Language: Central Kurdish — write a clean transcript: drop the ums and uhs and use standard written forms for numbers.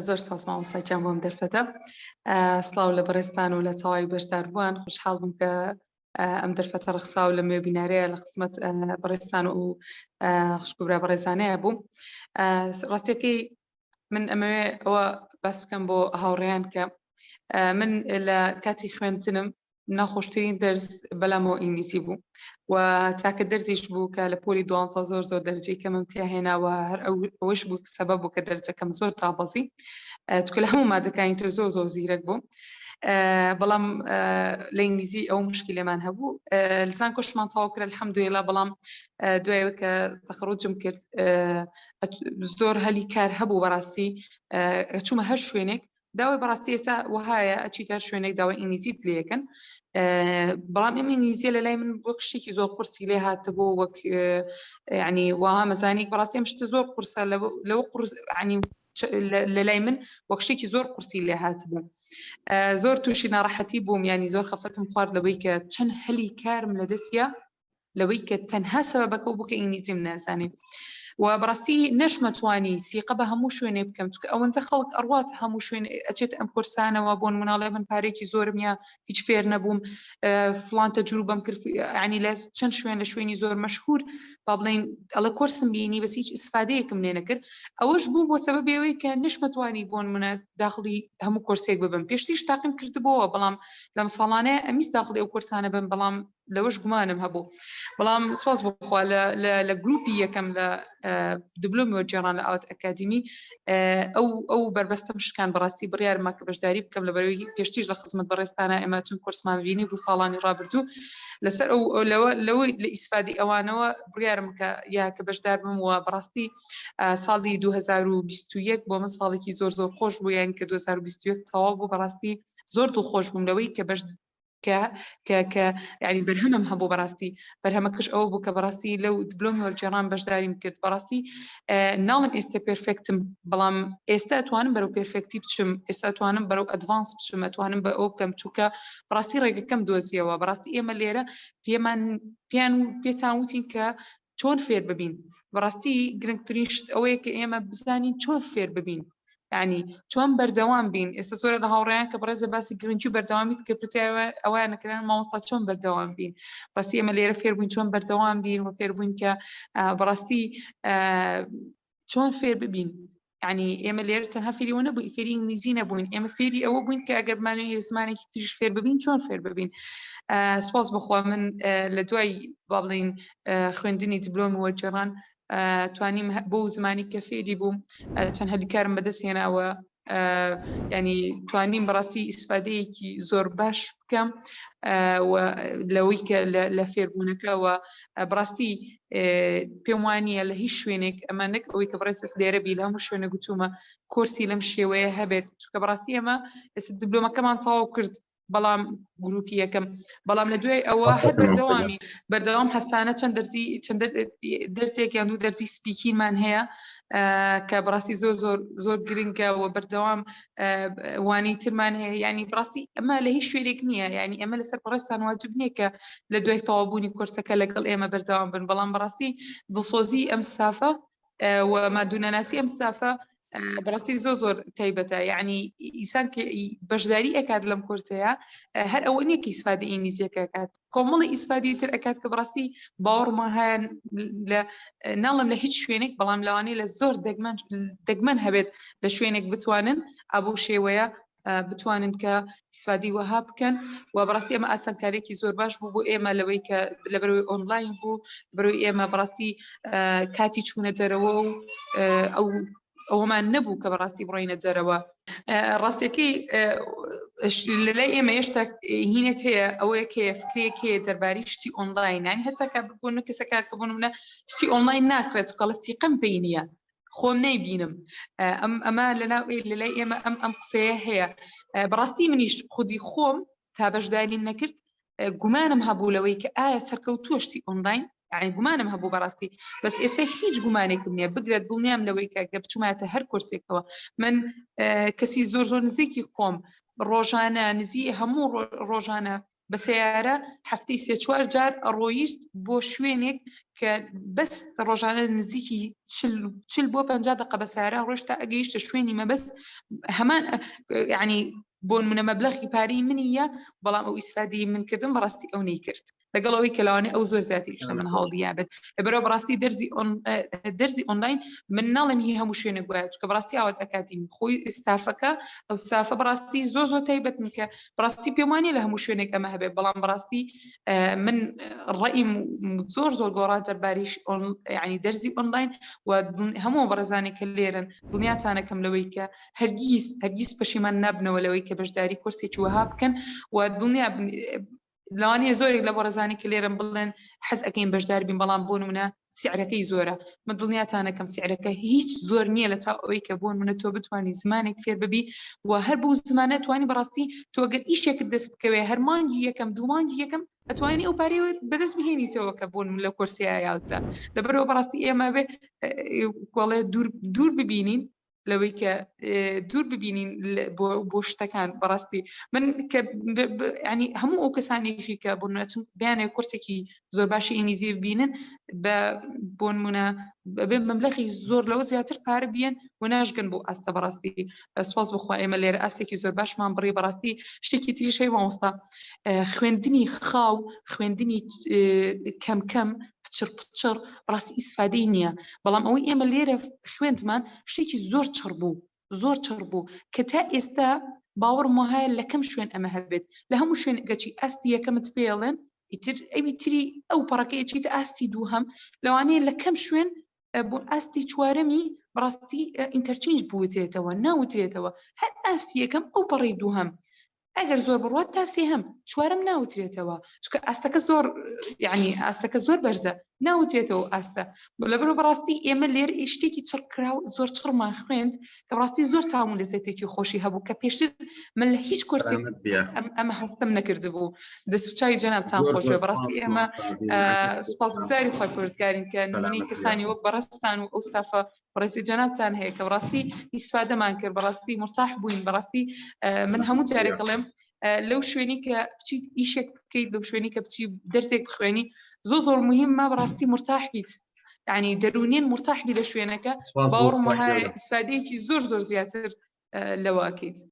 زۆر سپاس مامۆستاکیان بۆم دەرفەتە. سڵاو لە بەڕێستان و لە چاوای بەشدار بووان. خوشحاڵ بووم کە ئەم دەرفەتە ڕەخسا و لە بینارەیە لە قسمەت بەڕێستان و خوشکبرا بەڕێزانەیە بووم. ڕاستیەکەی من ئەمەوێ ئەوە باس بکەم بۆ هاوڕێیان کە من لە کاتی خوێندنم ناخۆشترین دەرس بەلامەوە ئینگلیزی بوو و تاکە دەرزیش بوو کە لە پۆلی 12 زۆر دەرەجەی کەمم تیاهێناوە هەر ئەوەش بوو سەبەب بوو کە دەرجەکەم زۆر تاپەزی چکە لە هەموو مادەکانی تر زۆر زیرەک بوو. بەڵام لە ئینگلیزی ئەو مشکلێمان هەبوو. لسان کۆشمان تەواو کرد الحەمدولێلا، بەڵام دوایەوە کە تەخەڕوجم کرد زۆر هەلی کار هەبوو. بەڕاستی چوومە هەر شوێنێک داوای بەڕاستی ئێستا وهایە ئەچیت هەر شوێنێک داوای ئینگلیزیت لێکن، بەڵام ئەم ئینگلیزیە لە لای من وەک شتێکی زۆر قورسی لێ هاتبوو، وەک یعنی وها مەزانی بەڕاستی ئەم شتە زۆر قورسە لەوە قورس ینی لە لای من وەک شتێکی زۆر قورسی لێ هاتبوو. زۆر تووشی ناڕەحەتی بووم، ینی زۆر خەفەتم خوارد لەوەی کە چەند هەلی کارم لە دەستیا لەوەی کە تەنها سەبەبەکە بوو کە ئینگلیزیم نازانێ و بەڕاستی نەشمەتوانی سیقە بە هەموو شوێنێ بکەم، چکە ئەوەندە خەڵک ئەڕوات هەموو شوێن ئەچێت ئەم کورسانەوە بۆن مناڵێ من پارێکی زۆرم یا هیچ فێر نەبووم، فڵان تەجروبەم کرد، ینی لە چەند شوێن لە شوێنی زۆر مەشهور با بڵێن ئەڵە کورسم بینی بەس هیچ ئیسفادەیەکم لێ نەکرد. ئەوەش بوو بۆ سەبەبێەوەی کە نەشمەتوانی بۆن منە داخڵی هەموو کورسێک ببم. پێشتیش تاقیم کردبەوە، بەڵام لەم ساڵانەیە ئەمیست داخڵی ئەو کورسانە بم، بەڵام لەوەش گومانم هەبوو. بەڵام سپاس بخوا لە گروپی یەکەم لە دیپلۆمی وەرگێڕان لە ئاوت ئەکادمی ئەو بربەستەم شکان. بەڕاستی بڕیارمە کە بەشداری بکەم لەبەرەوەی پێشتیش لە خزمەت بەڕێستانە ئێمە چون کورسمان بینی بۆ ساڵانی ڕابردوو لەسەر لەوەی لە ئیسفادی ئەوانەوە بڕیارم کە یا کە بەشدار بم. و بەڕاستی ساڵی 2021 بۆ من ساڵێکی زۆر خۆش بوو، یان کە 2021 تەواو بوو. بەڕاستی زۆر دڵخۆش بووم لەوەی کە کە ینی بەرهەمم هەبوو. بەڕاستی بەرهەمەکەش ئەوە بوو کە بەڕاستی لەو دیپلۆمی وەرگێڕان بەشداریم کرد. بەڕاستی ناڵم ئێستا پێرفێکتم، بەڵام ئێستا ئەتوانم بەرەو پێرفێکتی بچم، ئێستا ئەتوانم بەرەو ئەدڤانس بچم، ئەتوانم بە ئەو بکەم، چووکە بەڕاستی ڕێگەکەم دۆزیەوە. بەڕاستی ئێمە لێرە پێتان وتین کە چۆن فێر ببین. بەڕاستی گرنگترین شت ئەوەیە کە ئێمە بزانین چۆن فێر ببین، ینی چۆن بەردەوام بین. ئێستا زۆر لە هاوڕێیان کە بەڕێزە باسی گرنگی و بەردەوامیت کە پرسیارە ئەویان نەکردن مامۆستا چۆن بەردەوام بین. بەڕاستی ئێمە لێرە فێر بووین چۆن بەردەوام بین و فێر بووین کە بەڕاستی چۆن فێر ببین. ینی ئێمە لێرە تەنها فێریەوە نەبووین، فێری ئینگلیزی نەبووین، ئێمە فێری ئەوە بووین کە ئەگەر بمانوێت زمانێکی تریش فێر ببین چۆن فێر ببین. سپاس بخوا من لە دوای با بڵین خوێندنی دیپلۆمی وەرگێڕان توانیم بۆ زمانی کە فێری بووم چەند هەلیکارم بەدەست هێناوە، ینی توانیم بەڕاستی ئیسفادەیەکی زۆر باش بکەم لەوەی کە لە فێربوونەکەەوە. بڕاستی پێم وانە لە هیچ شوێنێک ئەمە نەک ئەوەی کە بڕێست لێرە بی لە هەموو شوێنە گوتومە کورسی لەم شێوەیە هەبێت، چونکە بەڕاستی ئێمە ئێستا دیپلۆمەکەمان تەواو کرد، بەڵام گروپی یەکەم، بەڵام لە دوای ئەوە هەر بەردەوام هەفتانە چەند دەرسێک یان دوو دەرسی سپیکینمان هەیە کە بەڕاستی زۆر گرنگە و بەردەوام وانەی ترمان هەیە. ینی بڕاستی ئەمە لە هیچ شوێنێک نییە، ینی ئەمە لەسەر بەڕێستان واجب نییە کە لە دوای تەوابوونی کورسەکە لەگەڵ ئێمە بەردەوام بن، بەڵام بەڕاستی دڵسۆزی ئەم ستافە و مادوونەناسی ئەم ستافە بەڕاستی زۆر تایبەتە. یعنی ئیسان کە بەشداری ئەکات لەم کورسەیە هەر ئەوە نییە کە ئیسفادی ئینگلیزیەکە ئەکات، کۆمەڵی ئیسفادی تر ئەکات کە بەڕاستی باوەڕمان هەیە ناڵم لە هیچ شوێنێک، بەڵام لەوانەیە لە زۆر دەگمەن هەبێت لە شوێنێک بتوانن ئەبوو شێوەیە بتوانن کە ئیسفادی وەها بکەن. و بەڕاستی ئەمە ئاسانکارێکی زۆر باش بوو بۆ ئێمە لەوەی کە لەبەرەوەی ئۆنلاین بوو، بەرەوەی ئێمە بەڕاستی کاتی چوونە دەرەوە و ئەومان نەبوو کە بەڕاستی بڕۆینە دەرەوە. ڕاستیەکەی لەلای ئێمە هێشتا هینێک هەیە، ئەوەیە کە فکرێک هەیە دەربارەی شتی ئۆنلاین، یانی هەتا کە ببوون کەسەکە کە بوون منە شتی ئۆنلاین ناکرێت کەڵستی قم پێی نییە، خۆم نەیبینم. ئەمە لەلای ئێمە ئەم قسەیە هەیە. بەڕاستی منیش خودی خۆم تا بەشداریم نەکرد گومانم هەبوو لەوەی کە ئایا سەرکەوتووە شتی ئۆنلاین، یعنی گومانم هەبوو بەڕاستی، بەس ئێستا هیچ گومانێکم نییە. بگرێت دڵنیام لەوەی کە بچوومایەتە هەر کورسێکەوە. من کەسی زۆر نزیکی خۆم ڕۆژانە نزی هەموو ڕۆژانە بە سیارە هەفتەی 3-4 جار ڕۆیشت بۆ شوێنێک کە بەس ڕۆژانە نزیکی 40 بۆ 50 دقە بە سیارە ڕۆشتا ئەگەیشتە شوێنی مەبەست هەمان یعنی بۆ نمونە مەبلەغی پارەی منیە بەڵام ئەو ئیسفادەی من کردم بەڕاستی ئەو نەیکرد لەگەڵەوەی کە لەوانەیە ئەو زۆر زیاتر شتە من هەوڵی یابێت لەبەرەوە بەڕاستی دەرزی ئۆنلاین من ناڵێم هی هەموو شوێنێک وایە چونکە بەڕاستی ئاوات ئەکاتی خۆی ستافەکە ئەو ستافە بەڕاستی زۆر تایبەتن کە بەڕاستی پێم وانیە لە هەموو شوێنێک ئەمە هەبێت بەڵام بەڕاستی من ڕەئیم زۆر گۆڕا دەربارەی یعنی دەرزی ئۆنلاین و هەموو بەڕێزانێک کە لێرن دڵنیاتانەکەم لەوەی کە هەرگیز پەشیمان نابنەوە لەوەی کە بەشداری کورسێکی وەها بکەن و دڵنیا لەوانەیە زۆرێک لە بەڕێزانی کە لێرن بڵێن حەز ئەەکەین بەشدار بین بەڵام بۆ نمونە سیعرەکەی زۆرە من دڵنیاتانەکەم سیعرەکە هیچ زۆر نییە لە تا ئەوەی کە بۆ نمونە تۆ بتوانانی زمانێک فێر ببی و هەر بۆ زمانە توانی بەڕاستی تۆ ئەگەر ئیشێکت دەست بکەوێ هەر مانگی یەکەم دوو مانگی یەکەم ئەتوانی ئەو پارەی بەدەست بهێنیتەوە کە بۆ لە کورسیا یاوتە لەبەرەوە بەڕاستی ئێمە بێ گوڵێ دوور ببینین لەوەی کە دوور ببینین بۆ شتەکان بەڕاستی من کە ینی هەموو ئەو کەسانێکی کە بۆ نچم بیانێ کورسێکی زۆر باشی ئینگلیزی ببینن بۆ نمونە بێ مەبلەغی زۆر لەوە زیاتر پارە بیان و ناشگن بۆ ئاستە بەڕاستی سپاس بخوا ئێمە لێرە ئاستێکی زۆر باشمان بڕی بەڕاستی شتێکی تریشەی مامۆستا خوێندنی خاو خوێندنی کەم پچر بەڕاستی ئیسفادەی نییە بەڵام ئەوەی ئێمە لێرە خوێندمان شتێکی زۆر چڕ بوو کە تا ئێستا باوەڕم وهەیە لە کەم شوێن ئەمە هەبێت لە هەموو شوێنگەچی ئاستی یەکەمت پێڵێن ئەوی تری ئەو پەڕەکەیەکیتە ئاستی دووهەم لەوانەیە لە کەم شوێن بۆ ئاستی چوارەمی بەڕاستی ئینتەرچینج بوترێتەوە ناوترێتەوە هەر ئاستی یەکەم ئەو پەڕی دووهەم ئەگەر زۆر بڕوات تا سێهەم چوارەم ناوترێتەوە چکە ئاستەکە زۆر یعنی ئاستەکە زۆر بەرزە ناوترێتەوە ئاستە لەبەرەوە بەڕاستی ئێمە لێر شتێکی چڕکراو زۆر چڕمان خوێند کە بەڕاستی زۆر تاوان لەزێتێکی خۆشی هەبوو کە پێشتر من لە هیچ کورسێک ئەمە هەستم نەکردبوو دەسوچای جەنابتان خۆشە بەڕاستی ئێمە سپاسگوزاری خۆی پروردگارین کە نمونەی کەسانی وەک بەڕستان و ئەو ستافە بەڕاستی جەنابتان هەیە کە بەڕاستی ئیسفادەمان کرد بەڕاستی مرتاح بووین بەڕاستی من هەموو جارێک دەڵێم لەو شوێنی کە بچیت ئیشێک بکەیت لەو شوێنی کە بچی دەرسێک بخوێنی زۆر مهمە بەڕاستی مرتاح بیت یعنی دەرونین مرتاح بی لە شوێنەکە باوەڕم وهەیە ئیسفادەیەکی زۆر زیاتر لەوە ئەکەیت